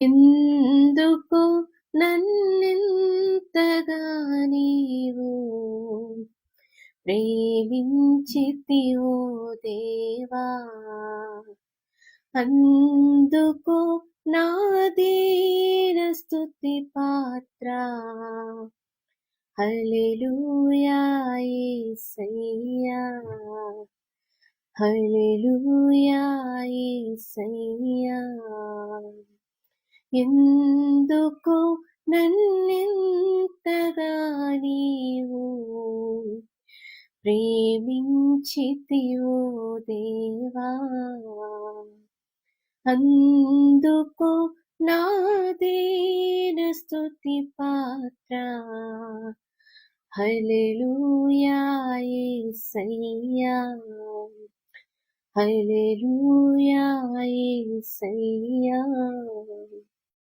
ఎందుకు నన్నింతగా నీవు ప్రేమించితివో దేవా, అందుకు నా దీన స్తుతి పాత్ర. హల్లెలూయా యేసయ్యా, హల్లెలూయా యేసయ్యా. ఎందుకు నన్నింతగా నీవు ప్రేమించితివో దేవా, అందుకు నా దీన స్తుతి పాత్ర. హల్లెలూయా యేసయ్యా, హల్లెలూయా యేసయ్యా.